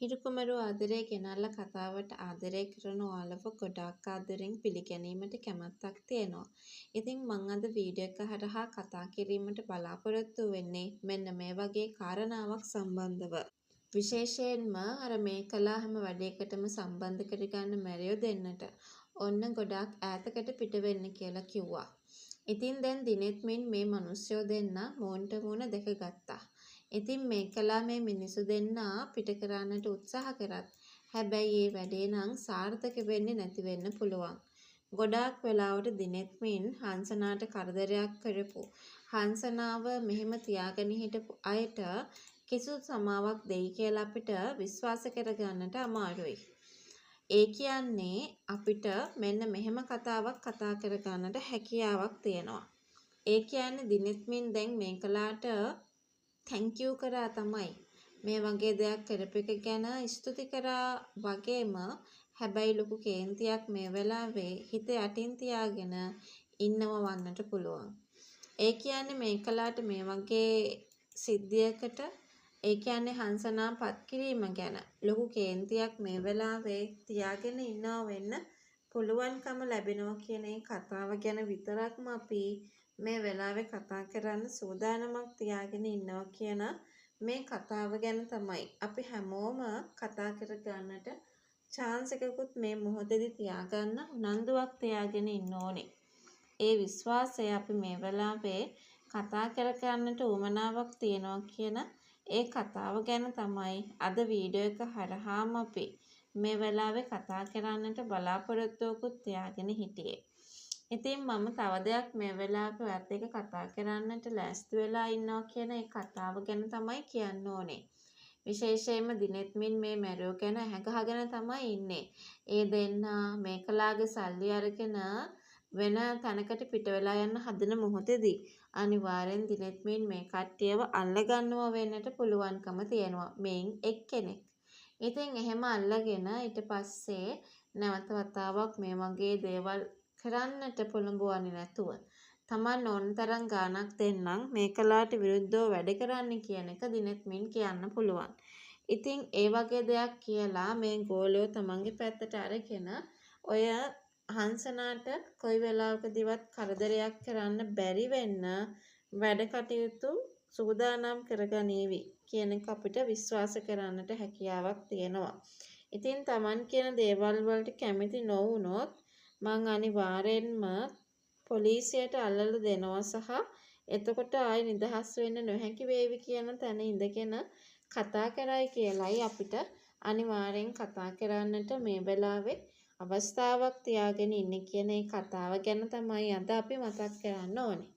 හිරුකුමරු ආදරය ගෙනල්ලා කතාවට ආදරය කරන ඔයාලව ගොඩාක් ආදරෙන් පිළිගැනීමට කැමැත්තක් තියෙනවා. ඉතින් මං අද වීඩියෝ එක හරහා කතා කිරීමට බලාපොරොත්තු වෙන්නේ මෙන්න මේ වගේ කාරණාවක් සම්බන්ධව. විශේෂයෙන්ම අර මේ කළා හැම වැඩේකටම සම්බන්ධ කරගන්න මැරියෝ දෙන්නට ඔන්න ගොඩාක් ඈතකට පිට වෙන්න කියලා කිව්වා. ඉතින් දැන් දිනෙත්මින් මේ මිනිස්සුયો දෙන්න මූණට මූණ දැක ගත්තා. ඉතින් මේ කළා මේ මිනිස්සු දෙන්නා පිට කරන්නට උත්සාහ කරත් හැබැයි ඒ වැඩේ නම් සාර්ථක වෙන්නේ නැති වෙන්න පුළුවන්. ගොඩාක් වෙලාවට දිනෙත්මින් හංසනාට කරදරයක් කරපු හංසනාව මෙහෙම තියාගෙන හිටපු අයට කිසිදු සමාවක් දෙයි කියලා අපිට විශ්වාස කරගන්නට අමාරුයි. ඒ කියන්නේ අපිට මෙන්න මෙහෙම කතාවක් කතා කරගන්නට හැකියාවක් තියෙනවා. ඒ කියන්නේ දිනෙත්මින් දැන් මේ කලාට thank you කරා තමයි. මේ වගේ දෙයක් කරපු එක ගැන ස්තුති කරා වගේම හැබැයි ලොකු කේන්තියක් මේ වෙලාවේ හිත යටින් තියාගෙන ඉන්නව වන්නට පුළුවන්. ඒ කියන්නේ මේ කලාට මේ වගේ සිද්ධියකට ඒ කියන්නේ හංසනා පත් කිරීම ගැන ලොකු කේන්තියක් මේ වෙලාවේ තියාගෙන ඉන්නවා වෙන්න පුළුවන්කම ලැබෙනවා කියන ඒ කතාව ගැන විතරක්ම අපි මේ වෙලාවේ කතා කරන්න සූදානමක් තියාගෙන ඉන්නවා කියන මේ කතාව ගැන තමයි අපි හැමෝම කතා කර ගන්නට chance එකකුත් මේ මොහොතේදී තියාගන්න උනන්දුවක් තියාගෙන ඉන්න ඕනේ. ඒ විශ්වාසය අපි මේ වෙලාවේ කතා කර ගන්නට උවමනාවක් තියනවා කියන ඒ කතාව ගැන තමයි අද වීඩියෝ එක හරහාම අපි මේ වෙලාවේ කතා කරන්නට බලාපොරොත්තුවකුත් තියාගෙන හිටියේ. ඉතින් මම තව දෙයක් මේ වෙලාවේ ඔයත් එක්ක කතා කරන්නට ලෑස්ති වෙලා ඉන්නවා කියන ඒ කතාව ගැන තමයි කියන්න ඕනේ. විශේෂයෙන්ම දිනෙත්මින් මේ මැරියෝ ගැන ඇහැ ගහගෙන තමයි ඉන්නේ. ඒ දෙන්නා මේ කලාගේ සල්ලි අරගෙන වෙන තැනකට පිට වෙලා යන්න හදන මොහොතේදී අනිවාර්යෙන් දිනෙත්මින් මේ කට්ටියව අල්ලගන්නව වෙන්නට පුළුවන්කම තියෙනවා මේන් එක්කෙනෙක්. ඉතින් එහෙම අල්ලගෙන ඊට පස්සේ නැවත වතාවක් මේ වගේ දේවල් කරන්නට පොළඹවන්නේ නැතුව තමන් ඕනතරම් ගාණක් දෙන්නම් මේ කලාට විරුද්ධව වැඩ කරන්න කියන එක දිනෙත්මින් කියන්න පුළුවන්. ඉතින් ඒ වගේ දෙයක් කියලා මේ ගෝලයෝ තමන්ගේ පැත්තට අරගෙන ඔය හංසනාට කොයි වෙලාවකදීවත් කරදරයක් කරන්න බැරි වෙන්න වැඩ කටයුතු සූදානම් කරගනීවි කියන එක අපිට විශ්වාස කරන්නට හැකියාවක් තියෙනවා. ඉතින් තමන් කියන දේවල් වලට කැමති නොවුනොත් මං අනිවාර්යෙන්ම පොලිසියට අල්ලලා දෙනවා සහ එතකොට ආයි නිදහස් වෙන්න නොහැකි වේවි කියන තැන ඉඳගෙන කතා කරයි කියලයි අපිට අනිවාර්යෙන් කතා කරන්නට මේ වෙලාවේ අවස්ථාවක් තියාගෙන ඉන්නේ කියන ඒ කතාව ගැන තමයි අද අපි මතක් කරන්න ඕනේ.